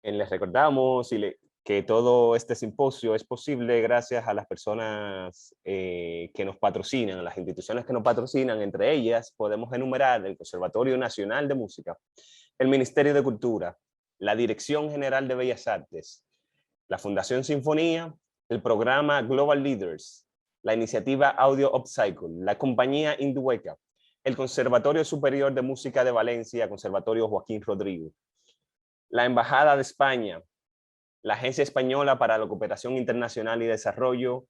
Les recordamos que todo este simposio es posible gracias a las personas que nos patrocinan, a las instituciones que nos patrocinan. Entre ellas podemos enumerar el Conservatorio Nacional de Música, el Ministerio de Cultura, la Dirección General de Bellas Artes, la Fundación Sinfonía, el programa Global Leaders, la iniciativa Audio Upcycle, la compañía Indueca, el Conservatorio Superior de Música de Valencia, Conservatorio Joaquín Rodrigo, la Embajada de España, la Agencia Española para la Cooperación Internacional y Desarrollo,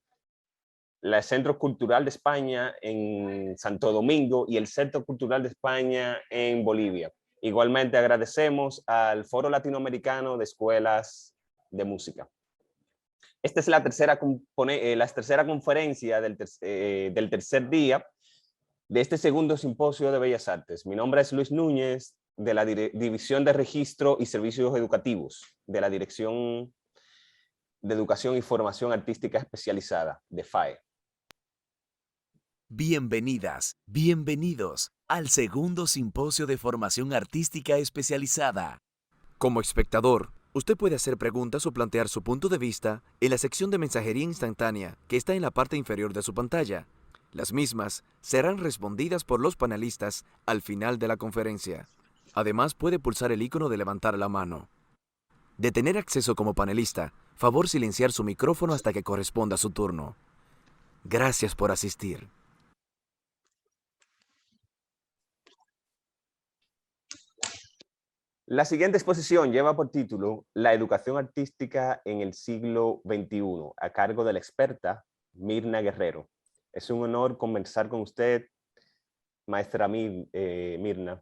el Centro Cultural de España en Santo Domingo y el Centro Cultural de España en Bolivia. Igualmente agradecemos al Foro Latinoamericano de Escuelas de Música. Esta es la tercera conferencia del tercer día de este segundo simposio de Bellas Artes. Mi nombre es Luis Núñez, de la División de Registro y Servicios Educativos, de la Dirección de Educación y Formación Artística Especializada, de FAE. Bienvenidas, bienvenidos al segundo simposio de formación artística especializada. Como espectador, usted puede hacer preguntas o plantear su punto de vista en la sección de mensajería instantánea que está en la parte inferior de su pantalla. Las mismas serán respondidas por los panelistas al final de la conferencia. Además, puede pulsar el icono de levantar la mano. De tener acceso como panelista, favor silenciar su micrófono hasta que corresponda su turno. Gracias por asistir. La siguiente exposición lleva por título La educación artística en el siglo XXI, a cargo de la experta Mirna Guerrero. Es un honor conversar con usted, maestra Mirna.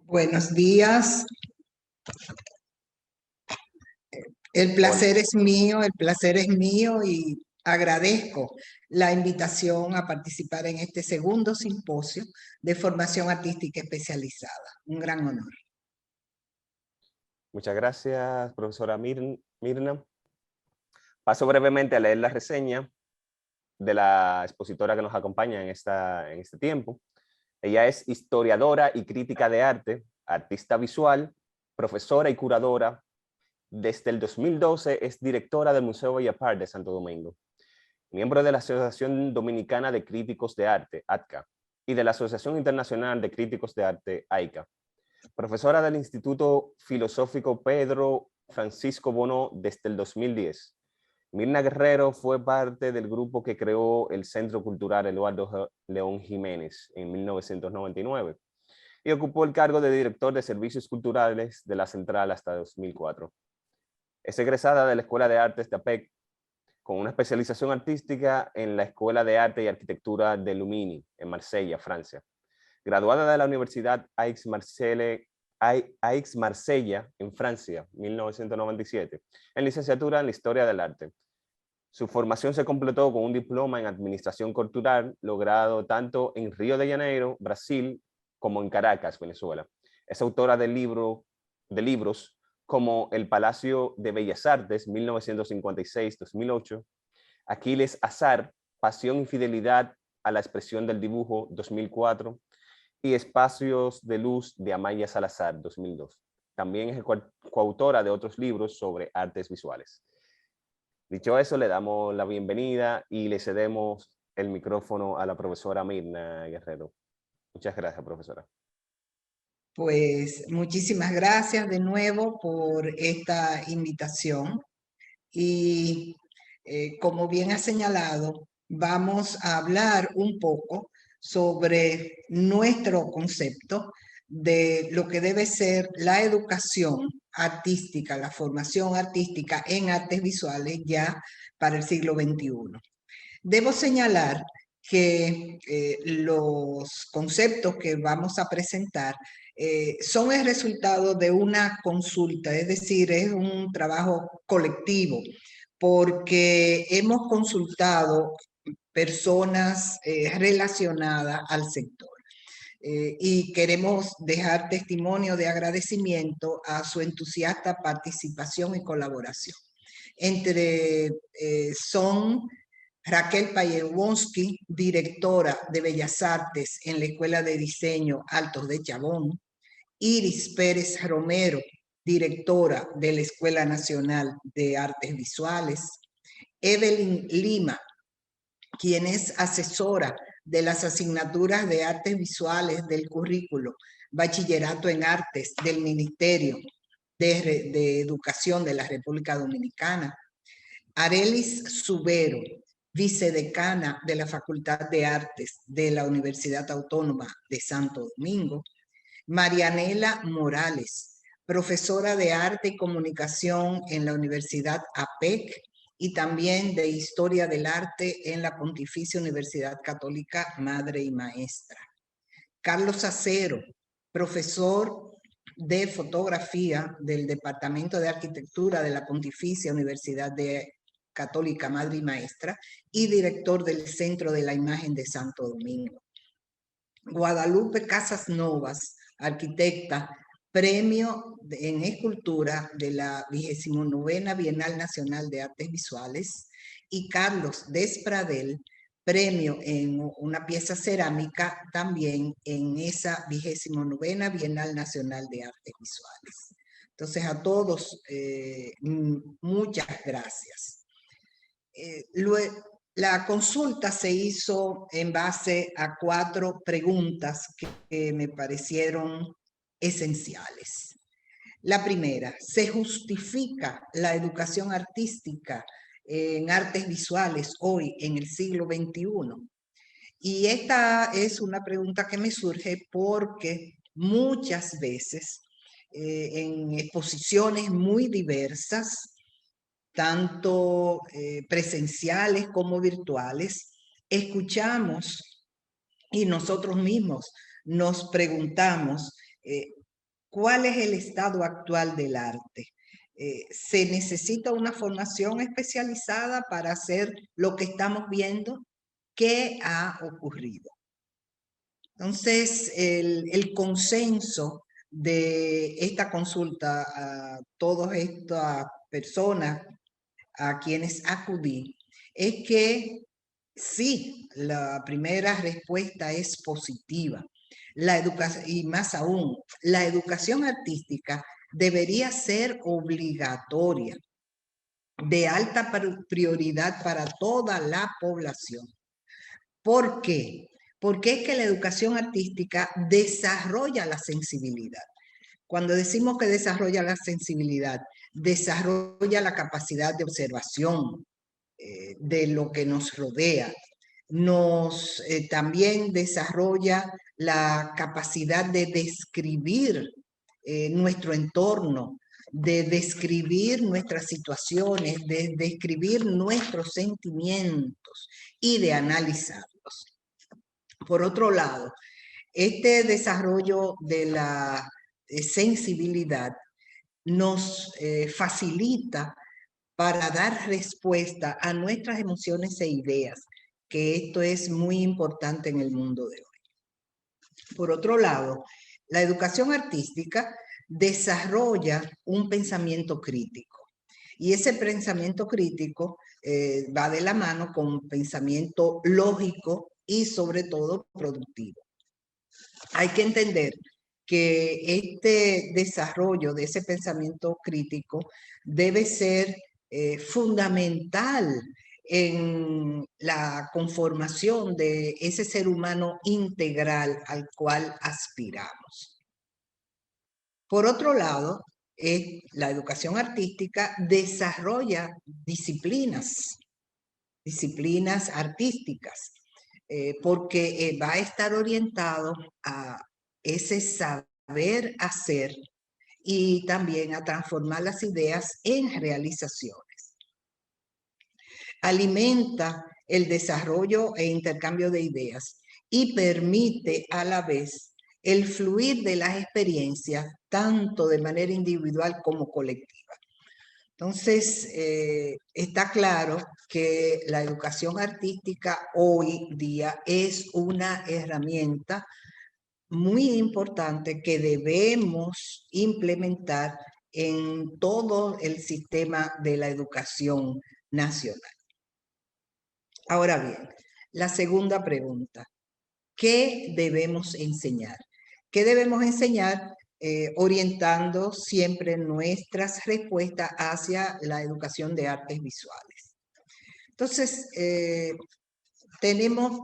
Buenos días. El placer es mío y agradezco la invitación a participar en este segundo simposio de formación artística especializada. Un gran honor. Muchas gracias, profesora Mirna. Paso brevemente a leer la reseña de la expositora que nos acompaña en este tiempo. Ella es historiadora y crítica de arte, artista visual, profesora y curadora. Desde el 2012 es directora del Museo Bellas Artes de Santo Domingo, miembro de la Asociación Dominicana de Críticos de Arte, ADCA, y de la Asociación Internacional de Críticos de Arte, AICA. Profesora del Instituto Filosófico Pedro Francisco Bono desde el 2010. Mirna Guerrero fue parte del grupo que creó el Centro Cultural Eduardo León Jiménez en 1999 y ocupó el cargo de director de Servicios Culturales de la Central hasta 2004. Es egresada de la Escuela de Artes de APEC con una especialización artística en la Escuela de Arte y Arquitectura de Lumini en Marsella, Francia. Graduada de la Universidad Aix-Marsella en Francia, 1997, en licenciatura en la Historia del Arte. Su formación se completó con un diploma en Administración Cultural, logrado tanto en Río de Janeiro, Brasil, como en Caracas, Venezuela. Es autora de libros como El Palacio de Bellas Artes, 1956-2008, Aquiles Azar, Pasión y Fidelidad a la Expresión del Dibujo, 2004, y Espacios de Luz de Amaya Salazar, 2002. También es coautora de otros libros sobre artes visuales. Dicho eso, le damos la bienvenida y le cedemos el micrófono a la profesora Mirna Guerrero. Muchas gracias, profesora. Pues muchísimas gracias de nuevo por esta invitación. Y como bien ha señalado, vamos a hablar un poco sobre nuestro concepto de lo que debe ser la educación artística, la formación artística en artes visuales ya para el siglo XXI. Debo señalar que los conceptos que vamos a presentar son el resultado de una consulta, es decir, es un trabajo colectivo, porque hemos consultado personas relacionadas al sector. Y queremos dejar testimonio de agradecimiento a su entusiasta participación y colaboración. Son Raquel Payewonsky, directora de Bellas Artes en la Escuela de Diseño Altos de Chabón, Iris Pérez Romero, directora de la Escuela Nacional de Artes Visuales. Evelyn Lima, quien es asesora de las asignaturas de artes visuales del currículo Bachillerato en Artes del Ministerio de Educación de la República Dominicana. Arelis Subero, vicedecana de la Facultad de Artes de la Universidad Autónoma de Santo Domingo. Marianela Morales, profesora de Arte y Comunicación en la Universidad APEC y también de Historia del Arte en la Pontificia Universidad Católica Madre y Maestra. Carlos Acero, profesor de Fotografía del Departamento de Arquitectura de la Pontificia Universidad Católica Madre y Maestra y director del Centro de la Imagen de Santo Domingo. Guadalupe Casas Novas, arquitecta, premio en escultura de la 29ª Bienal Nacional de Artes Visuales, y Carlos Despradel, premio en una pieza cerámica también en esa 29ª Bienal Nacional de Artes Visuales. Entonces a todos muchas gracias. La consulta se hizo en base a 4 preguntas que me parecieron esenciales. La primera, ¿se justifica la educación artística en artes visuales hoy en el siglo XXI? Y esta es una pregunta que me surge porque muchas veces en exposiciones muy diversas, tanto presenciales como virtuales, escuchamos y nosotros mismos nos preguntamos ¿cuál es el estado actual del arte? ¿Se necesita una formación especializada para hacer lo que estamos viendo? ¿Qué ha ocurrido? Entonces, el consenso de esta consulta a todas estas personas a quienes acudí es que sí, la primera respuesta es positiva. La educación, y más aún, la educación artística debería ser obligatoria, de alta prioridad para toda la población. ¿Por qué? Porque es que la educación artística desarrolla la sensibilidad. Cuando decimos que desarrolla la sensibilidad, desarrolla la capacidad de observación de lo que nos rodea. También desarrolla la capacidad de describir nuestro entorno, de describir nuestras situaciones, de describir nuestros sentimientos y de analizarlos. Por otro lado, este desarrollo de la sensibilidad nos facilita para dar respuesta a nuestras emociones e ideas, que esto es muy importante en el mundo de hoy. Por otro lado, la educación artística desarrolla un pensamiento crítico. Y ese pensamiento crítico va de la mano con pensamiento lógico y sobre todo productivo. Hay que entender que este desarrollo de ese pensamiento crítico debe ser fundamental en la conformación de ese ser humano integral al cual aspiramos. Por otro lado, la educación artística desarrolla disciplinas artísticas, porque va a estar orientado a ese saber hacer y también a transformar las ideas en realizaciones. Alimenta el desarrollo e intercambio de ideas y permite a la vez el fluir de las experiencias tanto de manera individual como colectiva. Entonces, está claro que la educación artística hoy día es una herramienta muy importante que debemos implementar en todo el sistema de la educación nacional. Ahora bien, la segunda pregunta, ¿qué debemos enseñar? ¿Qué debemos enseñar orientando siempre nuestras respuestas hacia la educación de artes visuales. Entonces, tenemos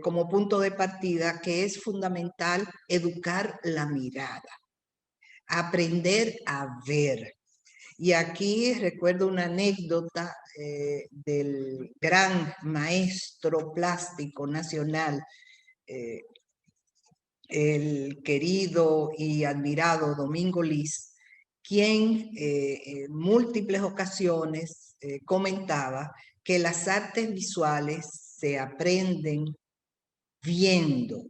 como punto de partida que es fundamental educar la mirada, aprender a ver. Y aquí recuerdo una anécdota del gran maestro plástico nacional, el querido y admirado Domingo Liz, quien en múltiples ocasiones comentaba que las artes visuales se aprenden viendo,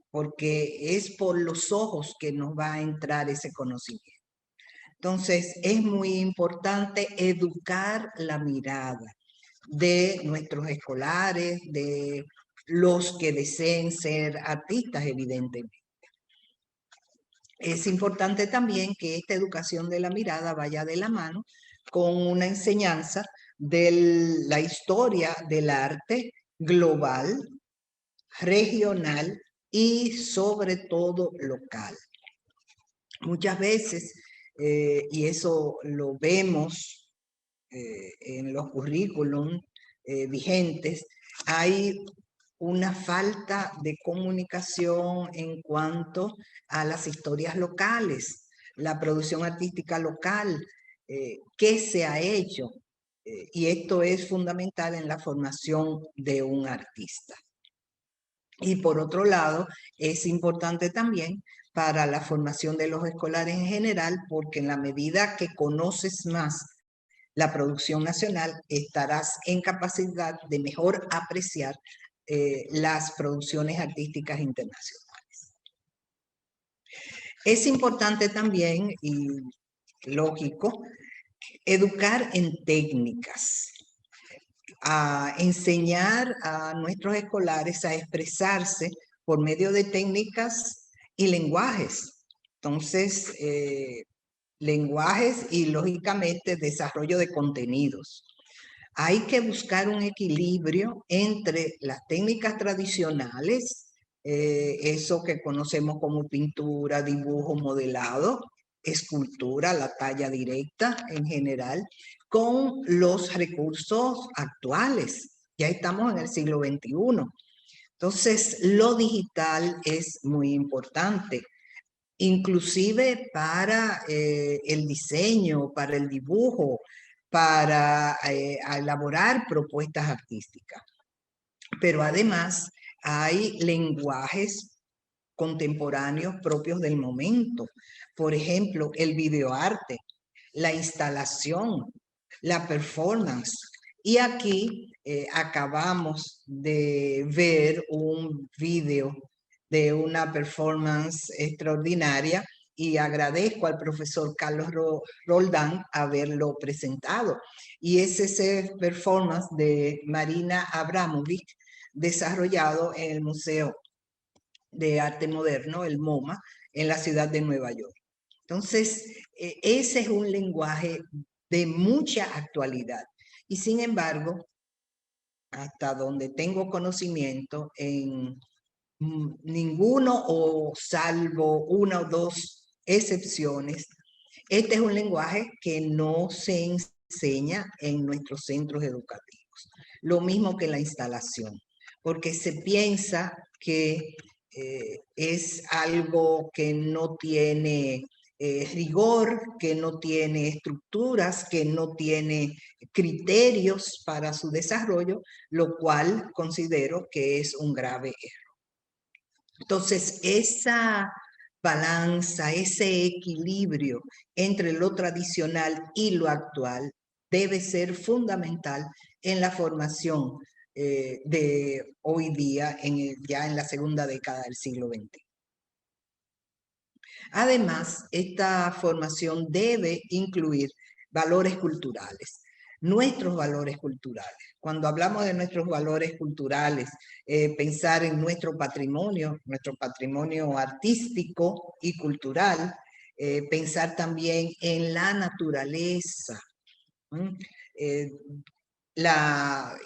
porque es por los ojos que nos va a entrar ese conocimiento. Entonces, es muy importante educar la mirada de nuestros escolares, de los que deseen ser artistas, evidentemente. Es importante también que esta educación de la mirada vaya de la mano con una enseñanza de la historia del arte global, regional y sobre todo local. Muchas veces, y eso lo vemos en los currículum vigentes, hay una falta de comunicación en cuanto a las historias locales, la producción artística local, qué se ha hecho. Y esto es fundamental en la formación de un artista. Y por otro lado, es importante también para la formación de los escolares en general, porque en la medida que conoces más la producción nacional, estarás en capacidad de mejor apreciar las producciones artísticas internacionales. Es importante también, y lógico, educar en técnicas, a enseñar a nuestros escolares a expresarse por medio de técnicas y lenguajes. Entonces, lenguajes y lógicamente desarrollo de contenidos. Hay que buscar un equilibrio entre las técnicas tradicionales, eso que conocemos como pintura, dibujo, modelado, escultura, la talla directa en general, con los recursos actuales. Ya estamos en el siglo XXI. Entonces, lo digital es muy importante, inclusive para el diseño, para el dibujo, para elaborar propuestas artísticas. Pero además hay lenguajes contemporáneos propios del momento. Por ejemplo, el videoarte, la instalación, la performance. Y aquí acabamos de ver un video de una performance extraordinaria y agradezco al profesor Carlos Roldán haberlo presentado. Y es ese performance de Marina Abramovic desarrollado en el Museo de Arte Moderno, el MoMA, en la ciudad de Nueva York. Entonces, ese es un lenguaje de mucha actualidad. Y sin embargo, hasta donde tengo conocimiento, en ninguno o salvo una o dos excepciones, este es un lenguaje que no se enseña en nuestros centros educativos. Lo mismo que la instalación, porque se piensa que es algo que no tiene rigor, que no tiene estructuras, que no tiene criterios para su desarrollo, lo cual considero que es un grave error. Entonces, esa balanza, ese equilibrio entre lo tradicional y lo actual debe ser fundamental en la formación de hoy día, ya en la segunda década del siglo XX. Además, esta formación debe incluir valores culturales, nuestros valores culturales. Cuando hablamos de nuestros valores culturales, pensar en nuestro patrimonio artístico y cultural, pensar también en la naturaleza,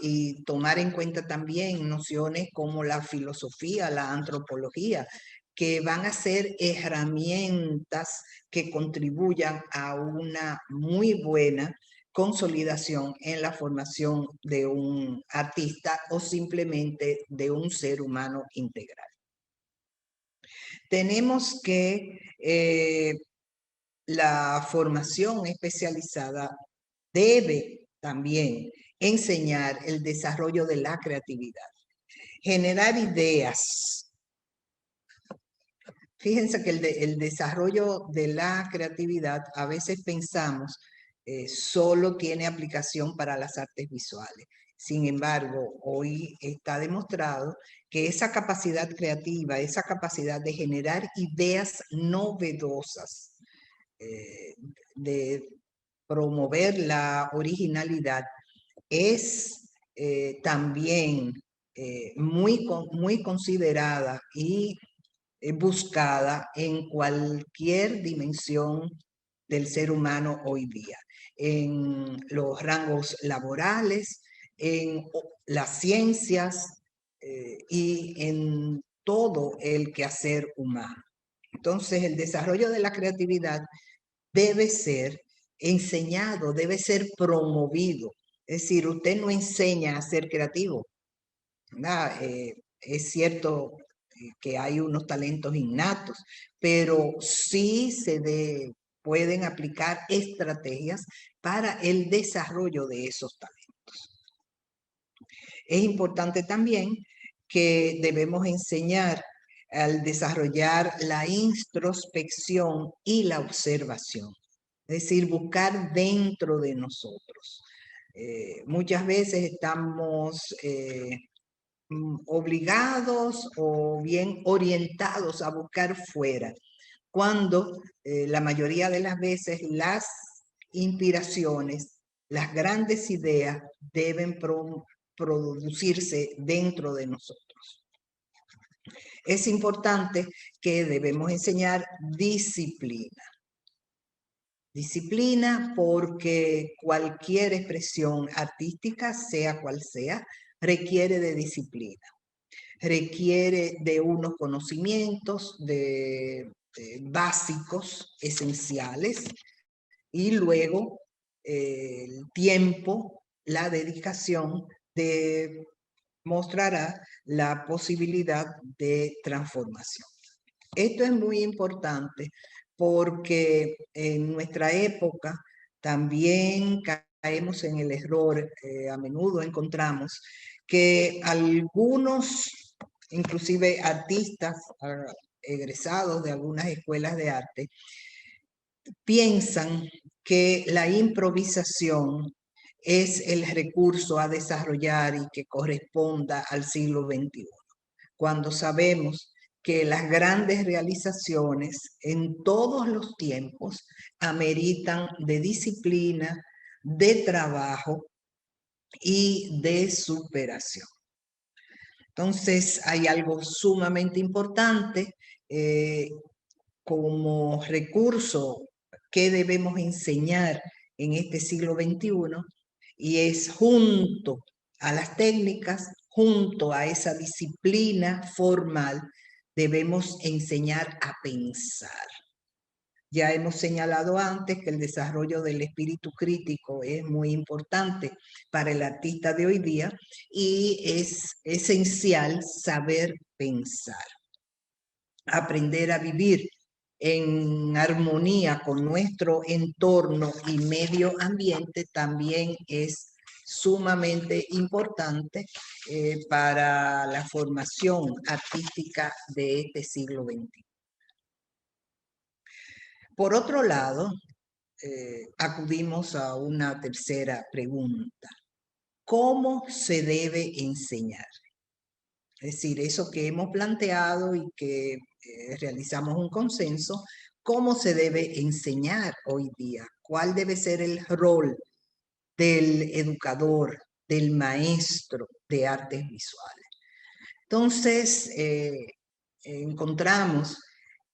y tomar en cuenta también nociones como la filosofía, la antropología, que van a ser herramientas que contribuyan a una muy buena consolidación en la formación de un artista o simplemente de un ser humano integral. Tenemos que la formación especializada debe también enseñar el desarrollo de la creatividad, generar ideas. Fíjense que el desarrollo de la creatividad a veces pensamos solo tiene aplicación para las artes visuales. Sin embargo, hoy está demostrado que esa capacidad creativa, esa capacidad de generar ideas novedosas, de promover la originalidad, es también muy considerada y buscada en cualquier dimensión del ser humano hoy día, en los rangos laborales, en las ciencias y en todo el quehacer humano. Entonces, el desarrollo de la creatividad debe ser enseñado, debe ser promovido. Es decir, usted no enseña a ser creativo, ¿verdad? Es cierto que hay unos talentos innatos, pero sí pueden aplicar estrategias para el desarrollo de esos talentos. Es importante también que debemos enseñar al desarrollar la introspección y la observación, es decir, buscar dentro de nosotros. Muchas veces estamos obligados o bien orientados a buscar fuera, cuando la mayoría de las veces las inspiraciones, las grandes ideas deben producirse dentro de nosotros. Es importante que debemos enseñar disciplina. Disciplina porque cualquier expresión artística, sea cual sea, requiere de disciplina. Requiere de unos conocimientos básicos, esenciales, y luego el tiempo, la dedicación mostrará la posibilidad de transformación. Esto es muy importante porque en nuestra época también caemos en el error, a menudo encontramos que algunos, inclusive artistas egresados de algunas escuelas de arte, piensan que la improvisación es el recurso a desarrollar y que corresponda al siglo XXI, cuando sabemos que las grandes realizaciones en todos los tiempos ameritan de disciplina, de trabajo y de superación. Entonces, hay algo sumamente importante como recurso que debemos enseñar en este siglo XXI, y es junto a las técnicas, junto a esa disciplina formal, debemos enseñar a pensar. Ya hemos señalado antes que el desarrollo del espíritu crítico es muy importante para el artista de hoy día y es esencial saber pensar. Aprender a vivir en armonía con nuestro entorno y medio ambiente también es sumamente importante para la formación artística de este siglo XXI. Por otro lado, acudimos a una tercera pregunta. ¿Cómo se debe enseñar? Es decir, eso que hemos planteado y que realizamos un consenso, ¿cómo se debe enseñar hoy día? ¿Cuál debe ser el rol del educador, del maestro de artes visuales? Entonces, encontramos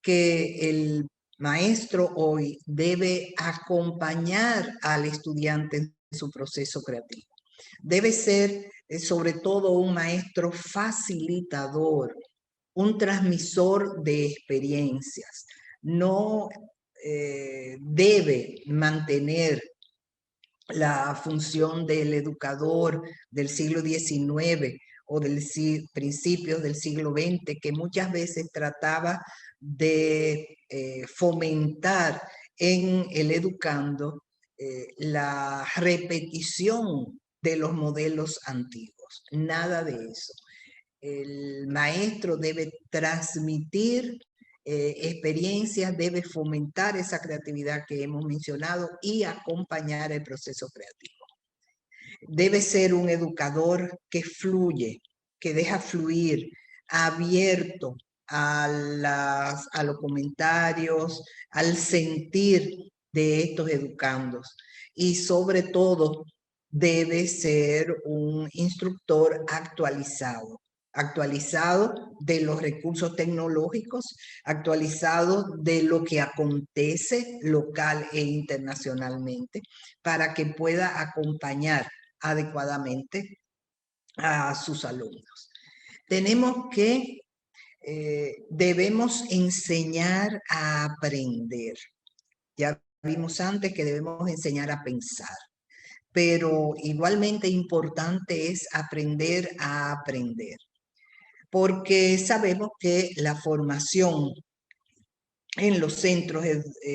que el maestro hoy debe acompañar al estudiante en su proceso creativo. Debe ser sobre todo un maestro facilitador, un transmisor de experiencias. No debe mantener la función del educador del siglo XIX o del principios del siglo XX, que muchas veces trataba de fomentar en el educando la repetición de los modelos antiguos. Nada de eso. El maestro debe transmitir experiencias, debe fomentar esa creatividad que hemos mencionado y acompañar el proceso creativo. Debe ser un educador que fluye, que deja fluir, abierto a los comentarios, al sentir de estos educandos. Y sobre todo, debe ser un instructor actualizado de los recursos tecnológicos, actualizado de lo que acontece local e internacionalmente, para que pueda acompañar adecuadamente a sus alumnos. Tenemos que, debemos enseñar a aprender. Ya vimos antes que debemos enseñar a pensar, pero igualmente importante es aprender a aprender, porque sabemos que la formación en los centros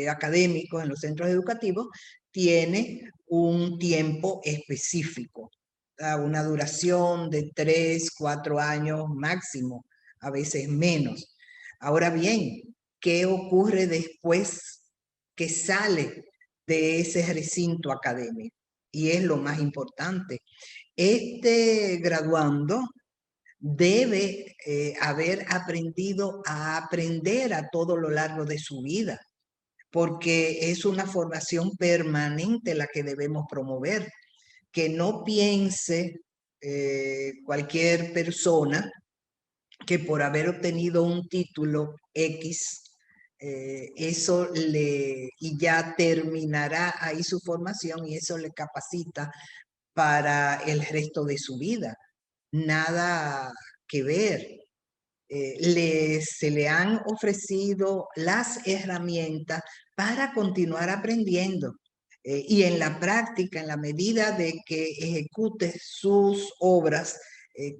académicos, en los centros educativos, tiene un tiempo específico, una duración de 3, 4 años máximo, a veces menos. Ahora bien, ¿qué ocurre después que sale de ese recinto académico? Y es lo más importante. Este graduando debe haber aprendido a aprender a todo lo largo de su vida, porque es una formación permanente la que debemos promover. Que no piense cualquier persona que por haber obtenido un título X, y ya terminará ahí su formación y eso le capacita para el resto de su vida. Nada que ver. Se le han ofrecido las herramientas para continuar aprendiendo. Y en la práctica, en la medida de que ejecute sus obras,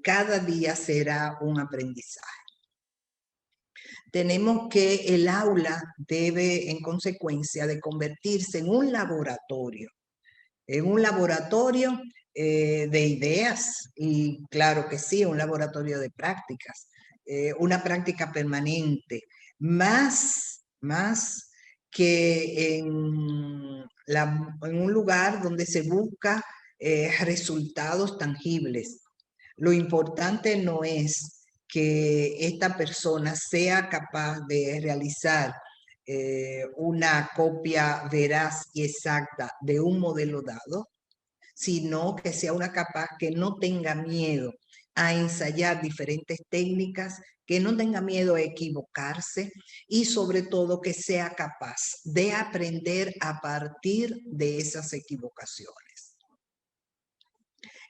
cada día será un aprendizaje. Tenemos que el aula debe, en consecuencia, de convertirse en un laboratorio de ideas, y claro que sí, un laboratorio de prácticas, una práctica permanente, más que en un lugar donde se busca resultados tangibles. Lo importante no es que esta persona sea capaz de realizar una copia veraz y exacta de un modelo dado, sino que sea una capaz que no tenga miedo a ensayar diferentes técnicas, que no tenga miedo a equivocarse y sobre todo que sea capaz de aprender a partir de esas equivocaciones.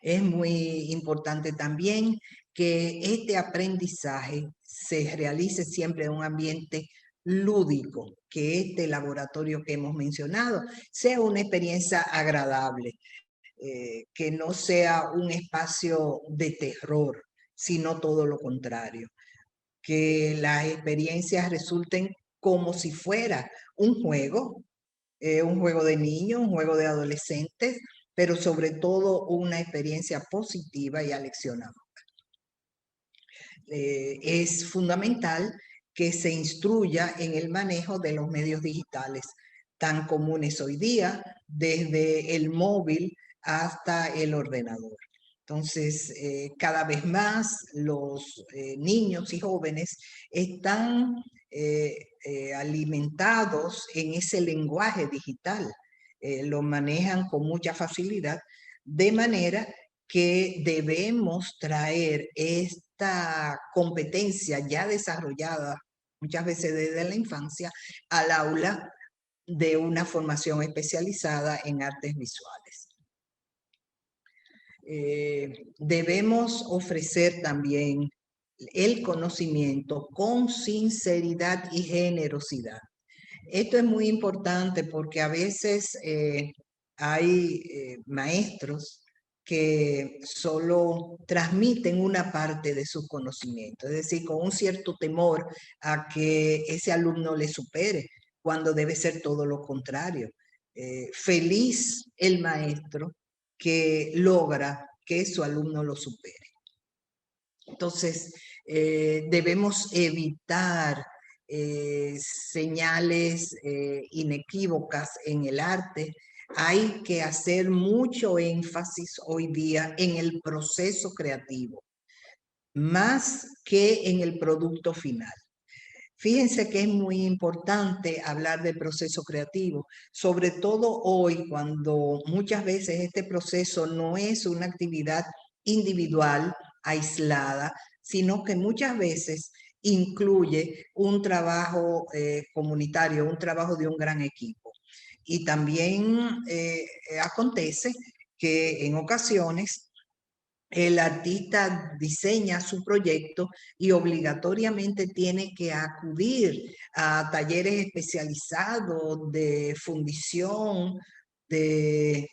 Es muy importante también que este aprendizaje se realice siempre en un ambiente lúdico, que este laboratorio que hemos mencionado sea una experiencia agradable, que no sea un espacio de terror, sino todo lo contrario, que las experiencias resulten como si fuera un juego de niños, un juego de adolescentes, pero sobre todo una experiencia positiva y aleccionadora. Es fundamental que se instruya en el manejo de los medios digitales tan comunes hoy día, desde el móvil hasta el ordenador. Entonces, cada vez más los niños y jóvenes están alimentados en ese lenguaje digital. Lo manejan con mucha facilidad, de manera que debemos traer esta competencia ya desarrollada, muchas veces desde la infancia, al aula de una formación especializada en artes visuales. Debemos ofrecer también el conocimiento con sinceridad y generosidad. Esto es muy importante porque a veces hay maestros que solo transmiten una parte de sus conocimientos, es decir, con un cierto temor a que ese alumno le supere, cuando debe ser todo lo contrario. Feliz el maestro que logra que su alumno lo supere. Entonces, debemos evitar señales inequívocas en el arte. Hay que hacer mucho énfasis hoy día en el proceso creativo, más que en el producto final. Fíjense que es muy importante hablar del proceso creativo, sobre todo hoy cuando muchas veces este proceso no es una actividad individual, aislada, sino que muchas veces incluye un trabajo comunitario, un trabajo de un gran equipo. Y también acontece que en ocasiones el artista diseña su proyecto y obligatoriamente tiene que acudir a talleres especializados de fundición, de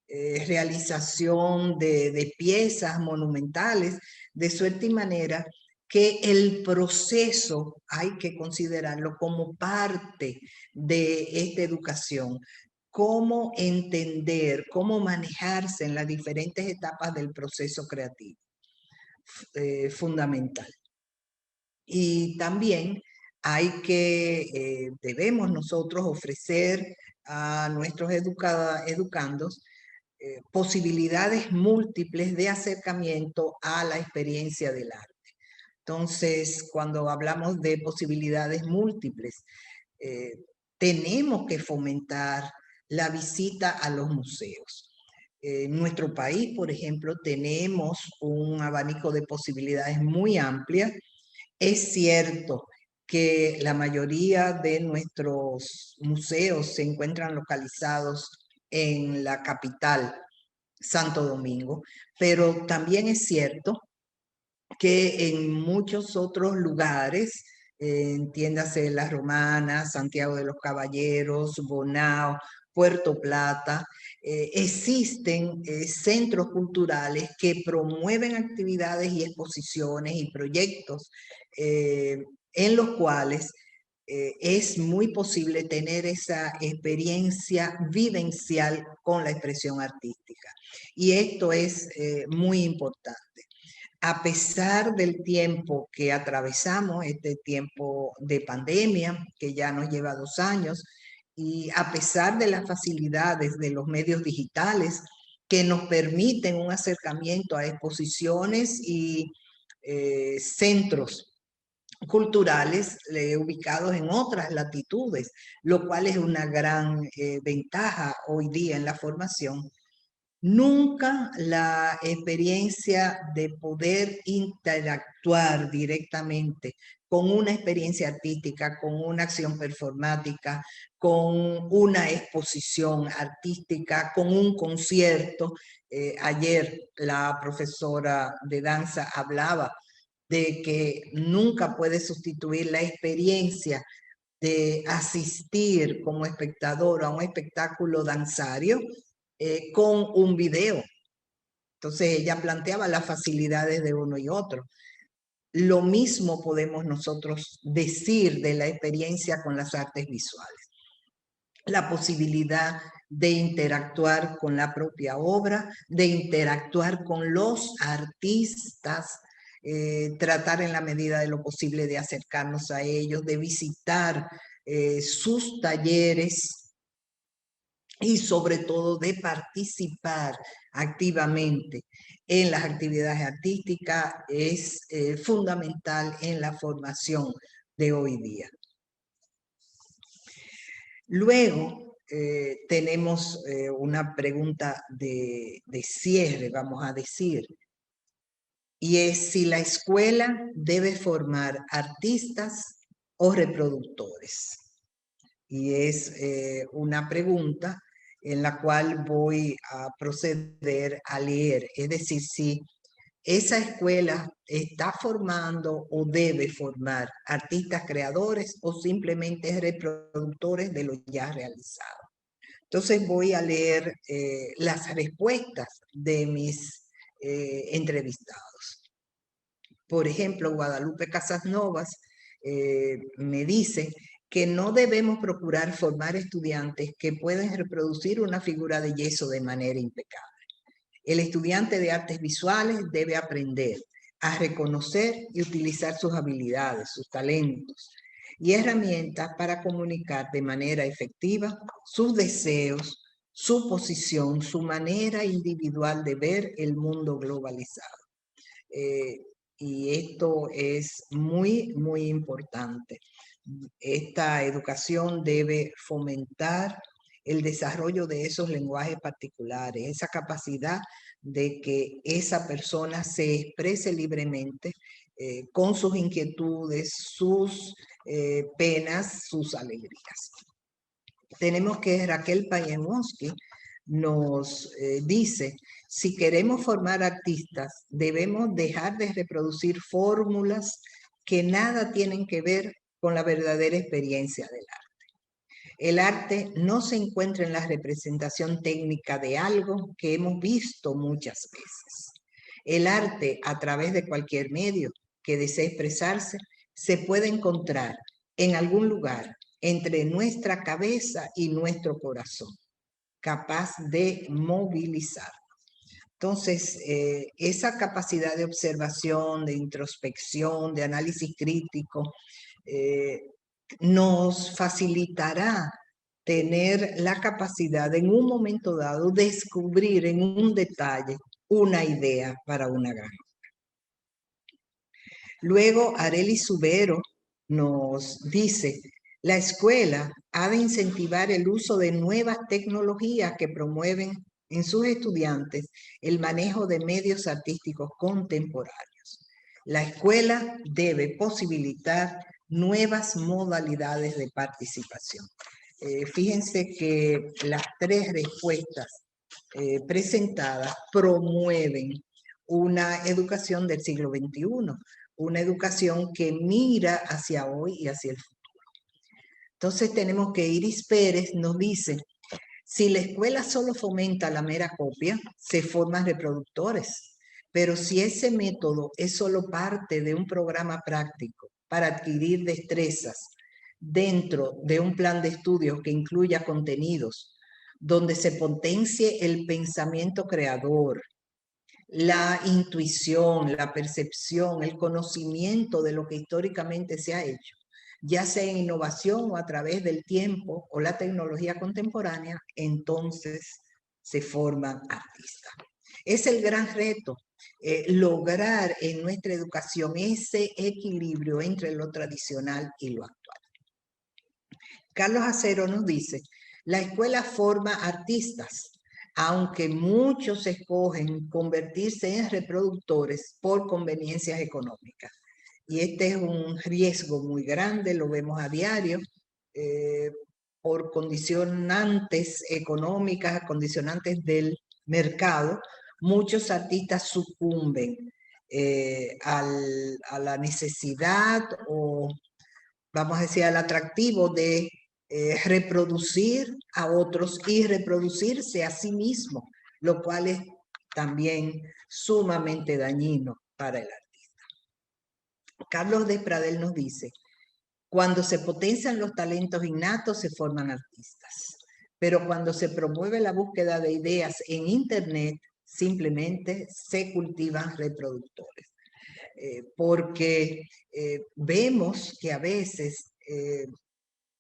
realización de piezas monumentales, de suerte y manera que el proceso hay que considerarlo como parte de esta educación. Cómo entender, cómo manejarse en las diferentes etapas del proceso creativo, fundamental. Y también debemos nosotros ofrecer a nuestros educandos posibilidades múltiples de acercamiento a la experiencia del arte. Entonces, cuando hablamos de posibilidades múltiples, eh, tenemos que fomentar la visita a los museos. En nuestro país, por ejemplo, tenemos un abanico de posibilidades muy amplias. Es cierto que la mayoría de nuestros museos se encuentran localizados en la capital, Santo Domingo, pero también es cierto que en muchos otros lugares, entiéndase La Romana, Santiago de los Caballeros, Bonao, Puerto Plata, existen centros culturales que promueven actividades y exposiciones y proyectos en los cuales es muy posible tener esa experiencia vivencial con la expresión artística. Y esto es muy importante. A pesar del tiempo que atravesamos, este tiempo de pandemia, que ya nos lleva 2 años, y a pesar de las facilidades de los medios digitales que nos permiten un acercamiento a exposiciones y centros culturales ubicados en otras latitudes, lo cual es una gran ventaja hoy día en la formación. Nunca la experiencia de poder interactuar directamente con una experiencia artística, con una acción performática, con una exposición artística, con un concierto. Ayer la profesora de danza hablaba de que nunca puede sustituir la experiencia de asistir como espectador a un espectáculo danzario con un video. Entonces ella planteaba las facilidades de uno y otro. Lo mismo podemos nosotros decir de la experiencia con las artes visuales. La posibilidad de interactuar con la propia obra, de interactuar con los artistas, tratar en la medida de lo posible de acercarnos a ellos, de visitar sus talleres y sobre todo de participar activamente en las actividades artísticas es fundamental en la formación de hoy día. Luego tenemos una pregunta de cierre, vamos a decir, y es si la escuela debe formar artistas o reproductores. Y es una pregunta en la cual voy a proceder a leer, es decir, si esa escuela está formando o debe formar artistas creadores o simplemente reproductores de lo ya realizado. Entonces voy a leer las respuestas de mis entrevistados. Por ejemplo, Guadalupe Casasnovas me dice que no debemos procurar formar estudiantes que pueden reproducir una figura de yeso de manera impecable. El estudiante de artes visuales debe aprender a reconocer y utilizar sus habilidades, sus talentos y herramientas para comunicar de manera efectiva sus deseos, su posición, su manera individual de ver el mundo globalizado. Y esto es muy, muy importante. Esta educación debe fomentar el desarrollo de esos lenguajes particulares, esa capacidad de que esa persona se exprese libremente con sus inquietudes, sus penas, sus alegrías. Tenemos que Raquel Payemonsky nos dice, si queremos formar artistas, debemos dejar de reproducir fórmulas que nada tienen que ver con la verdadera experiencia del arte. El arte no se encuentra en la representación técnica de algo que hemos visto muchas veces. El arte, a través de cualquier medio que desee expresarse, se puede encontrar en algún lugar entre nuestra cabeza y nuestro corazón, capaz de movilizarnos. Entonces, esa capacidad de observación, de introspección, de análisis crítico, nos facilitará tener la capacidad de en un momento dado descubrir en un detalle una idea para una gran obra. Luego, Arely Subero nos dice, la escuela ha de incentivar el uso de nuevas tecnologías que promueven en sus estudiantes el manejo de medios artísticos contemporáneos. La escuela debe posibilitar nuevas modalidades de participación. Fíjense que las tres respuestas presentadas promueven una educación del siglo XXI, una educación que mira hacia hoy y hacia el futuro. Entonces tenemos que Iris Pérez nos dice, si la escuela solo fomenta la mera copia, se forman reproductores. Pero si ese método es solo parte de un programa práctico para adquirir destrezas dentro de un plan de estudios que incluya contenidos, donde se potencie el pensamiento creador, la intuición, la percepción, el conocimiento de lo que históricamente se ha hecho, ya sea en innovación o a través del tiempo o la tecnología contemporánea, entonces se forman artistas. Es el gran reto, lograr en nuestra educación ese equilibrio entre lo tradicional y lo actual. Carlos Acero nos dice, la escuela forma artistas, aunque muchos escogen convertirse en reproductores por conveniencias económicas. Y este es un riesgo muy grande, lo vemos a diario, por condicionantes económicas, condicionantes del mercado, muchos artistas sucumben a la necesidad o, vamos a decir, al atractivo de reproducir a otros y reproducirse a sí mismo, lo cual es también sumamente dañino para el artista. Carlos Despradel nos dice, cuando se potencian los talentos innatos se forman artistas, pero cuando se promueve la búsqueda de ideas en Internet, simplemente se cultivan reproductores. Porque vemos que a veces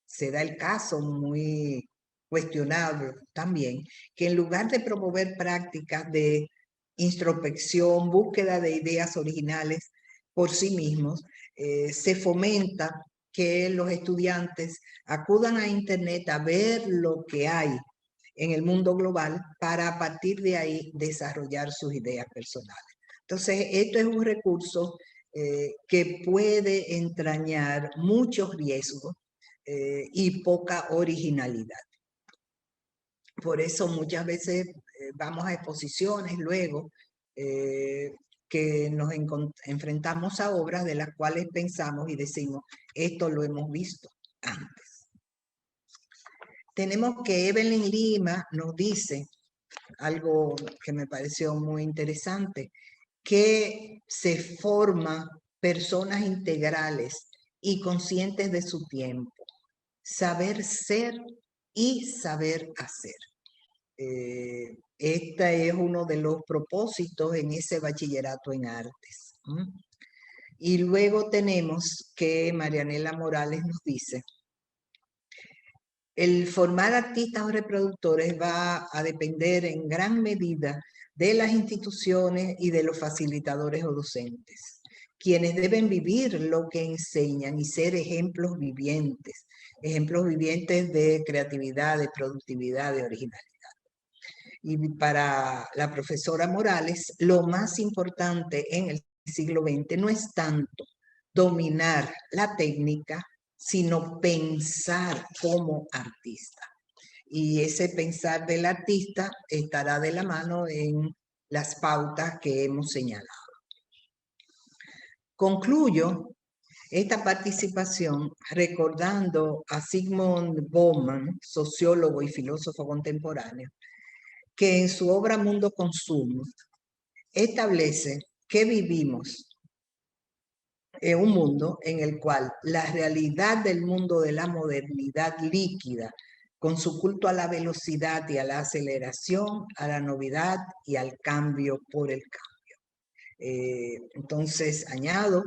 se da el caso muy cuestionable también, que en lugar de promover prácticas de introspección, búsqueda de ideas originales por sí mismos, se fomenta que los estudiantes acudan a Internet a ver lo que hay en el mundo global para a partir de ahí desarrollar sus ideas personales. Entonces, esto es un recurso que puede entrañar muchos riesgos y poca originalidad. Por eso muchas veces vamos a exposiciones luego que nos enfrentamos a obras de las cuales pensamos y decimos, esto lo hemos visto antes. Tenemos que Evelyn Lima nos dice algo que me pareció muy interesante, que se forman personas integrales y conscientes de su tiempo, saber ser y saber hacer. Este es uno de los propósitos en ese bachillerato en artes. Y luego tenemos que Marianela Morales nos dice, el formar artistas o reproductores va a depender en gran medida de las instituciones y de los facilitadores o docentes, quienes deben vivir lo que enseñan y ser ejemplos vivientes de creatividad, de productividad, de originalidad. Y para la profesora Morales, lo más importante en el siglo XX no es tanto dominar la técnica, sino pensar como artista. Y ese pensar del artista estará de la mano en las pautas que hemos señalado. Concluyo esta participación recordando a Zygmunt Bauman, sociólogo y filósofo contemporáneo, que en su obra Mundo Consumo establece que vivimos en un mundo en el cual la realidad del mundo de la modernidad líquida, con su culto a la velocidad y a la aceleración, a la novedad y al cambio por el cambio. Entonces, añado,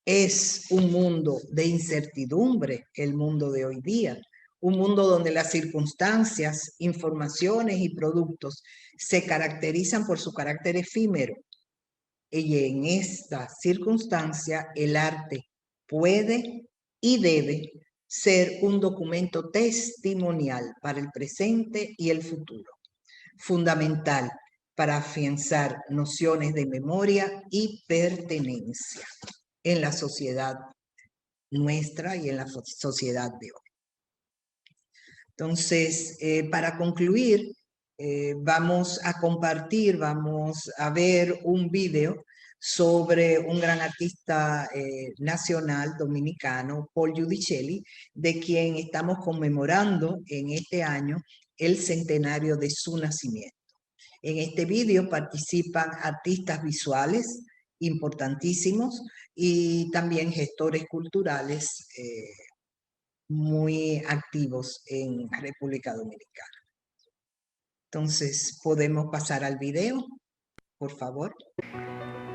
es un mundo de incertidumbre el mundo de hoy día, un mundo donde las circunstancias, informaciones y productos se caracterizan por su carácter efímero. Y en esta circunstancia el arte puede y debe ser un documento testimonial para el presente y el futuro, fundamental para afianzar nociones de memoria y pertenencia en la sociedad nuestra y en la sociedad de hoy. Entonces, para concluir, vamos a compartir, vamos a ver un video sobre un gran artista nacional dominicano, Paul Giudicelli, de quien estamos conmemorando en este año el centenario de su nacimiento. En este video participan artistas visuales importantísimos y también gestores culturales muy activos en República Dominicana. Entonces, ¿podemos pasar al video, por favor?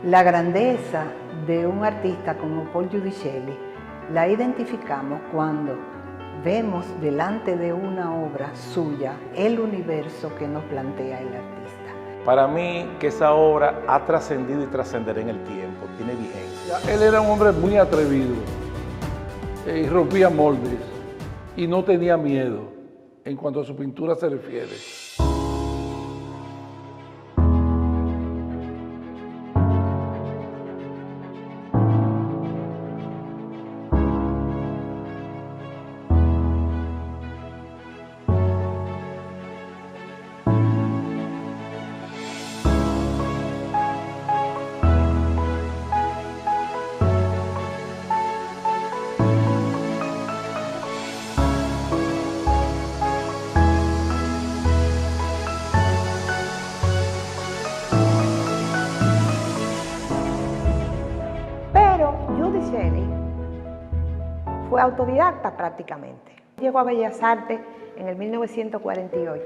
La grandeza de un artista como Paul Giudicelli la identificamos cuando vemos delante de una obra suya el universo que nos plantea el artista. Para mí, que esa obra ha trascendido y trascenderá en el tiempo, tiene vigencia. Él era un hombre muy atrevido y rompía moldes y no tenía miedo en cuanto a su pintura se refiere. Fue autodidacta prácticamente. Llegó a Bellas Artes en el 1948.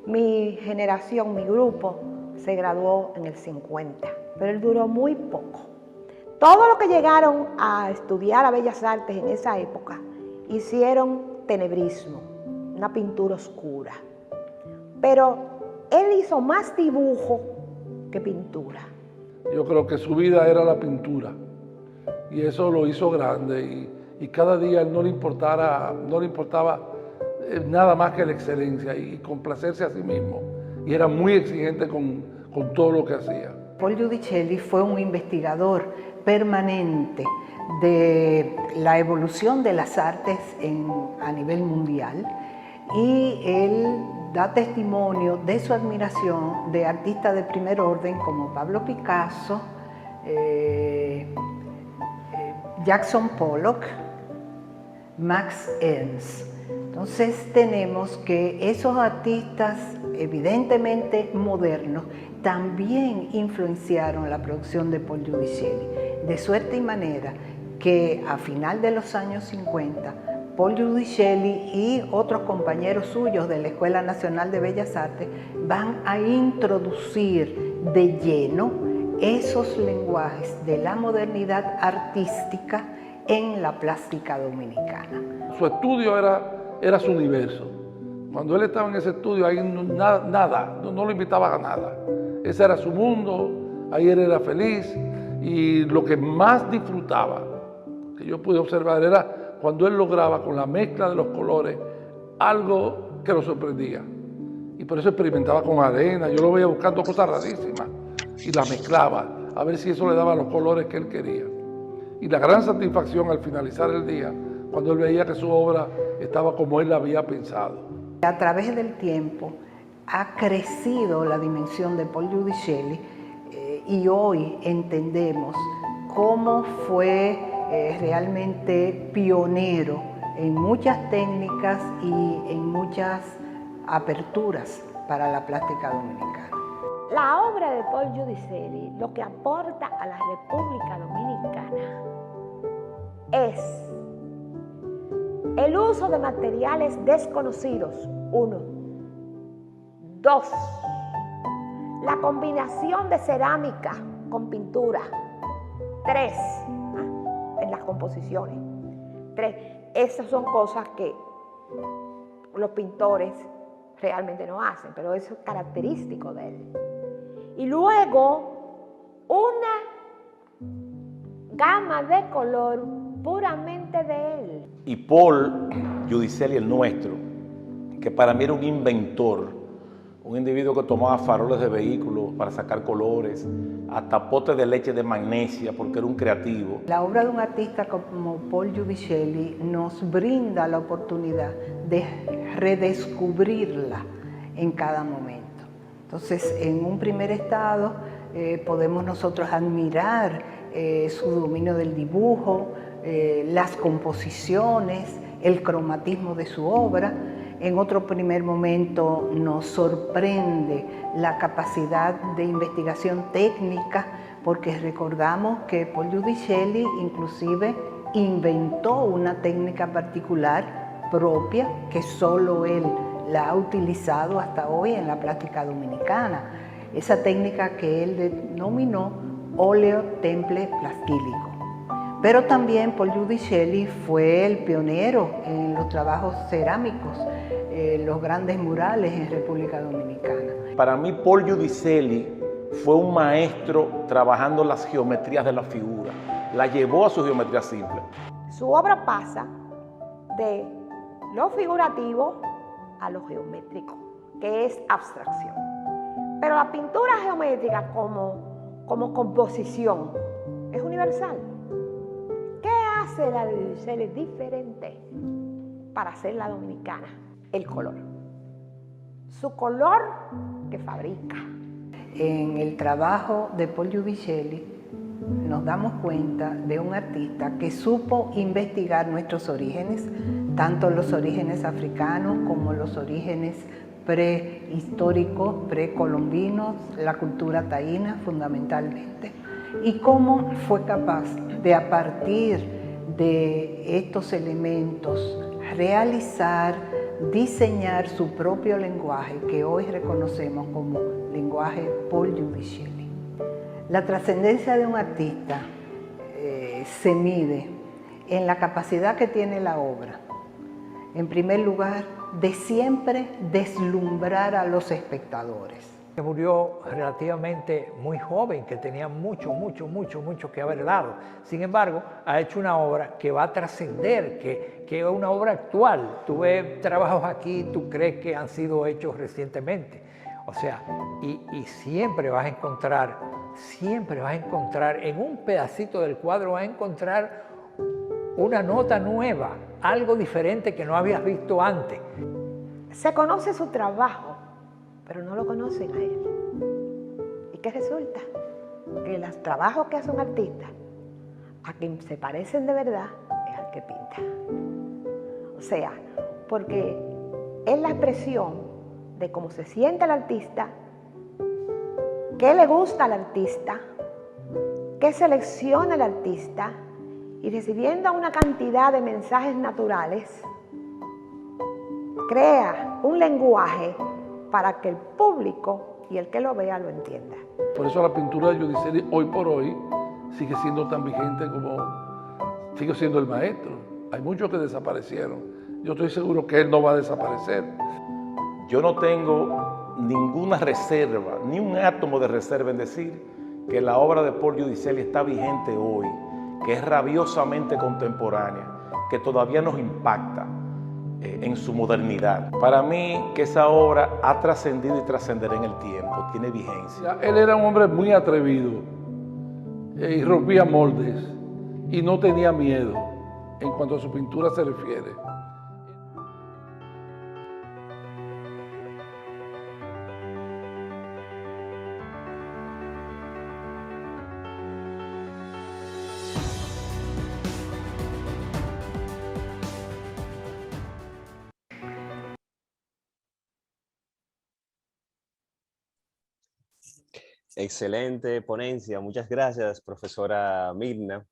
Mi generación, mi grupo, se graduó en el 50, pero él duró muy poco. Todos los que llegaron a estudiar a Bellas Artes en esa época hicieron tenebrismo, una pintura oscura. Pero él hizo más dibujo que pintura. Yo creo que su vida era la pintura y eso lo hizo grande y cada día no le importaba nada más que la excelencia y complacerse a sí mismo. Y era muy exigente con todo lo que hacía. Paul Giudicelli fue un investigador permanente de la evolución de las artes a nivel mundial y él da testimonio de su admiración de artistas de primer orden como Pablo Picasso, Jackson Pollock, Max Ernst. Entonces tenemos que esos artistas evidentemente modernos también influenciaron la producción de Paul Giudicelli, de suerte y manera que a final de los años 50, Paul Giudicelli y otros compañeros suyos de la Escuela Nacional de Bellas Artes van a introducir de lleno esos lenguajes de la modernidad artística en la plástica dominicana. Su estudio era su universo. Cuando él estaba en ese estudio, ahí no lo invitaba a nada. Ese era su mundo, ahí él era feliz, y lo que más disfrutaba, que yo pude observar, era cuando él lograba con la mezcla de los colores algo que lo sorprendía. Y por eso experimentaba con arena, yo lo veía buscando cosas rarísimas y las mezclaba a ver si eso le daba los colores que él quería. Y la gran satisfacción al finalizar el día, cuando él veía que su obra estaba como él la había pensado. A través del tiempo ha crecido la dimensión de Paul Giudicelli y hoy entendemos cómo fue realmente pionero en muchas técnicas y en muchas aperturas para la plástica dominicana. La obra de Paul Giudicelli lo que aporta a la República Dominicana es el uso de materiales desconocidos, 1. 2. La combinación de cerámica con pintura, 3. En las composiciones, 3. Esas son cosas que los pintores realmente no hacen, pero eso es característico de él. Y luego, una gama de color puramente de él. Y Paul Giudicelli, el nuestro, que para mí era un inventor, un individuo que tomaba faroles de vehículos para sacar colores, hasta potes de leche de magnesia, porque era un creativo. La obra de un artista como Paul Giudicelli nos brinda la oportunidad de redescubrirla en cada momento. Entonces, en un primer estado, podemos nosotros admirar su dominio del dibujo, las composiciones, el cromatismo de su obra. En otro primer momento nos sorprende la capacidad de investigación técnica, porque recordamos que Paul Giudicelli inclusive inventó una técnica particular propia que solo él la ha utilizado hasta hoy en la plástica dominicana. Esa técnica que él denominó óleo temple plastílico. Pero también Paul Giudicelli fue el pionero en los trabajos cerámicos, los grandes murales en República Dominicana. Para mí, Paul Giudicelli fue un maestro trabajando las geometrías de la figura. La llevó a su geometría simple. Su obra pasa de lo figurativo a lo geométrico, que es abstracción. Pero la pintura geométrica como composición es universal. ¿Qué hace la de Giudicelli diferente para hacer la dominicana? El color. Su color que fabrica. En el trabajo de Paul Giudicelli nos damos cuenta de un artista que supo investigar nuestros orígenes, tanto los orígenes africanos como los orígenes prehistóricos, precolombinos, la cultura taína fundamentalmente, y cómo fue capaz de, a partir de estos elementos, realizar, diseñar su propio lenguaje que hoy reconocemos como lenguaje Paul Giudicelli. La trascendencia de un artista se mide en la capacidad que tiene la obra, en primer lugar, de siempre deslumbrar a los espectadores. Murió relativamente muy joven, que tenía mucho que haber dado. Sin embargo, ha hecho una obra que va a trascender, que es una obra actual. Tú ves trabajos aquí, tú crees que han sido hechos recientemente. O sea, y siempre vas a encontrar en un pedacito del cuadro, vas a encontrar una nota nueva, algo diferente que no habías visto antes. Se conoce su trabajo, pero no lo conocen a él. ¿Y qué resulta? Que los trabajos que hace un artista, a quien se parecen de verdad, es al que pinta. O sea, porque es la expresión de cómo se siente el artista, qué le gusta al artista, qué selecciona el artista, y recibiendo una cantidad de mensajes naturales, crea un lenguaje para que el público y el que lo vea lo entienda. Por eso la pintura de Giudicelli hoy por hoy sigue siendo tan vigente como sigue siendo el maestro. Hay muchos que desaparecieron. Yo estoy seguro que él no va a desaparecer. Yo no tengo ninguna reserva, ni un átomo de reserva en decir que la obra de Paul Giudicelli está vigente hoy, que es rabiosamente contemporánea, que todavía nos impacta en su modernidad. Para mí, que esa obra ha trascendido y trascenderá en el tiempo, tiene vigencia. Él era un hombre muy atrevido y rompía moldes y no tenía miedo en cuanto a su pintura se refiere. Excelente ponencia. Muchas gracias, profesora Mirna.